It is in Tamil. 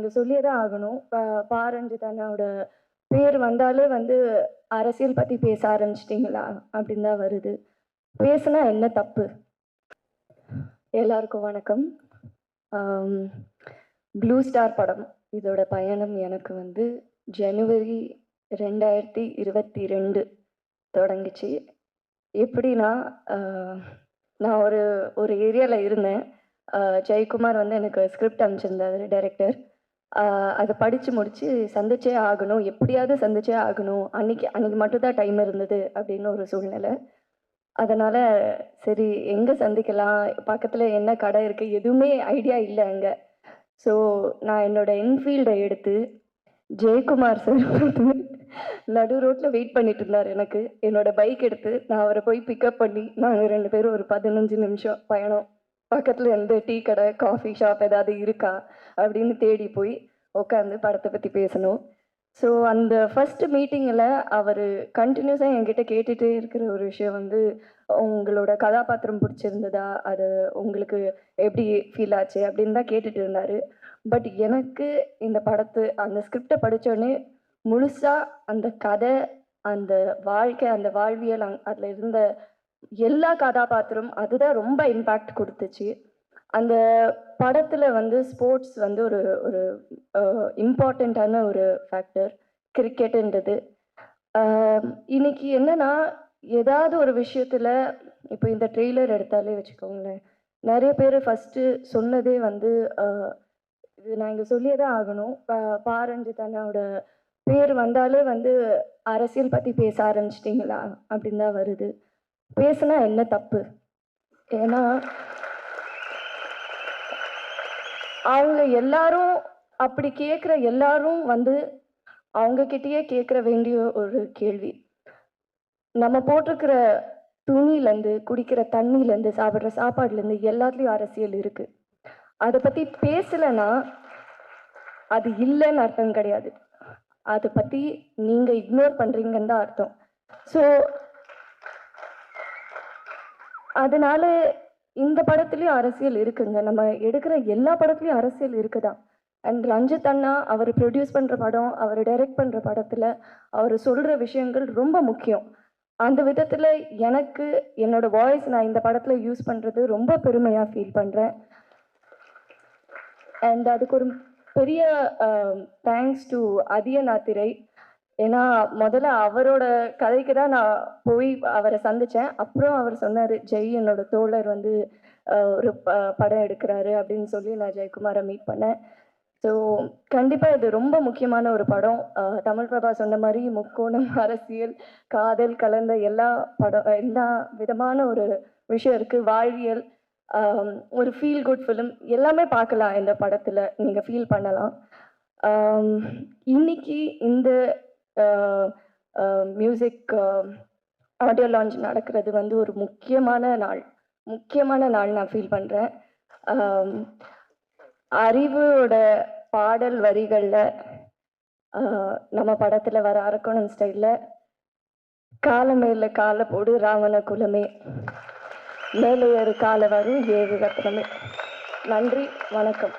இங்க சொல்லியே தான் ஆகணும். ரஞ்சித் அண்ணாவோட பேர் வந்தாலே வந்து அரசியல் பத்தி பேச ஆரம்பிச்சிட்டீங்களா அப்படின்னு தான் வருது. பேசுனா என்ன தப்பு? எல்லாருக்கும் வணக்கம். ப்ளூ ஸ்டார் படம் இதோட பயணம் எனக்கு வந்து ஜனவரி 2022 தொடங்குச்சு. எப்படின்னா, நான் ஒரு ஒரு ஏரியாவில் இருந்தேன். ஜெயக்குமார் வந்து எனக்கு ஸ்கிரிப்ட் அனுப்பிச்சிருந்தாரு டைரக்டர். அதை படித்து முடித்து சந்திச்சே ஆகணும், எப்படியாவது சந்திச்சே ஆகணும், அன்னைக்கு மட்டும்தான் டைம் இருந்தது அப்படின்னு ஒரு சூழ்நிலை. அதனால் சரி எங்கே சந்திக்கலாம், பக்கத்தில் என்ன கடை இருக்குது, எதுவுமே ஐடியா இல்லை அங்கே. ஸோ நான் என்னோடய என்ஃபீல்டை எடுத்து ஜெயக்குமார் சார் வந்து நடு ரோட்டில் வெயிட் பண்ணிட்டு இருந்தார். எனக்கு என்னோட பைக் எடுத்து நான் அவரை போய் பிக்கப் பண்ணி நாங்கள் 2 பேரும் ஒரு 15 நிமிஷம் பயணம், பக்கத்தில் எந்த டீ கடை காஃபி ஷாப் ஏதாவது இருக்கா அப்படின்னு தேடி போய் உட்காந்து படத்தை பற்றி பேசணும். ஸோ அந்த ஃபஸ்ட்டு மீட்டிங்கில் அவர் கண்டினியூஸாக என்கிட்ட கேட்டுகிட்டே இருக்கிற ஒரு விஷயம் வந்து, உங்களோட கதாபாத்திரம் பிடிச்சிருந்ததா, அது உங்களுக்கு எப்படி ஃபீல் ஆச்சு அப்படின்னு தான் கேட்டுட்டு இருந்தார். பட் எனக்கு இந்த அந்த ஸ்கிரிப்டை படித்தோடனே முழுசாக அந்த கதை, அந்த வாழ்க்கை, அந்த வாழ்வியல், அதில் இருந்த எல்லா கதாபாத்திரம் அதுதான் ரொம்ப இம்பேக்ட் கொடுத்துச்சு. அந்த படத்தில் வந்து ஸ்போர்ட்ஸ் வந்து ஒரு ஒரு இம்பார்ட்டண்ட்டான ஒரு ஃபேக்டர், கிரிக்கெட்டுன்றது. இன்னைக்கு என்னன்னா, ஏதாவது ஒரு விஷயத்தில் இப்போ இந்த ட்ரெய்லர் எடுத்தாலே வச்சுக்கோங்களேன், நிறைய பேர் ஃபஸ்ட்டு சொன்னதே வந்து இது நான் இங்கே சொல்லியே தான் ஆகணும். ரஞ்சித் அண்ணாவோட பேர் வந்தாலே வந்து அரசியல் பற்றி பேச ஆரம்பிச்சிட்டிங்களா அப்படின்னு தான் வருது. பேசுனா என்ன தப்பு? ஏன்னா அவங்க எல்லாரும் அப்படி கேட்குற எல்லாரும் வந்து அவங்கக்கிட்டேயே கேட்குற வேண்டிய ஒரு கேள்வி, நம்ம போட்டிருக்கிற துணியிலேருந்து, குடிக்கிற தண்ணியிலேருந்து, சாப்பிட்ற சாப்பாடுலேருந்து எல்லாத்துலேயும் அரசியல் இருக்குது. அதை பற்றி பேசலைன்னா அது இல்லைன்னு அர்த்தம் கிடையாது. அதை பற்றி நீங்கள் இக்னோர் பண்ணுறீங்கன்னு தான் அர்த்தம். ஸோ அதனால இந்த படத்துலையும் அரசியல் இருக்குங்க. நம்ம எடுக்கிற எல்லா படத்துலையும் அரசியல் இருக்குதான். அண்ட் ரஞ்சித் அண்ணா அவர் ப்ரொடியூஸ் பண்ணுற படம், அவர் டைரக்ட் பண்ணுற படத்தில் அவர் சொல்கிற விஷயங்கள் ரொம்ப முக்கியம். அந்த விதத்தில் எனக்கு என்னோடய வாய்ஸ் நான் இந்த படத்தில் யூஸ் பண்ணுறது ரொம்ப பெருமையாக ஃபீல் பண்ணுறேன். அண்ட் அதுக்கு ஒரு பெரிய தேங்க்ஸ் டு அதியநாத்திரை. ஏன்னா முதல்ல அவரோட கதைக்கு தான் நான் போய் அவரை சந்தித்தேன். அப்புறம் அவர் சொன்னார், ஜெய் என்னோட தோழர் வந்து ஒரு படம் எடுக்கிறாரு அப்படின்னு சொல்லி நான் ஜெயக்குமாரை மீட் பண்ணேன். ஸோ கண்டிப்பாக இது ரொம்ப முக்கியமான ஒரு படம். தமிழ் பிரபா சொன்ன மாதிரி முக்கோணம், அரசியல், காதல் கலந்த எல்லா விதமான ஒரு விஷயம் இருக்குது. வாழ்வியல், ஒரு ஃபீல் குட் ஃபிலிம் எல்லாமே பார்க்கலாம் இந்த படத்தில், நீங்கள் ஃபீல் பண்ணலாம். இன்னைக்கு இந்த மியூசிக் ஆடியோ லான்ச் நடக்கிறது வந்து ஒரு முக்கியமான நாள் நான் ஃபீல் பண்ணுறேன். அறிவோட பாடல் வரிகளில் நம்ம படத்தில் வர அரக்கோணம் ஸ்டைலில் காலமேல காலை போடு ராவண குலமே, மேலே ஒரு காலை வரும் 7 ரத்னமே. நன்றி, வணக்கம்.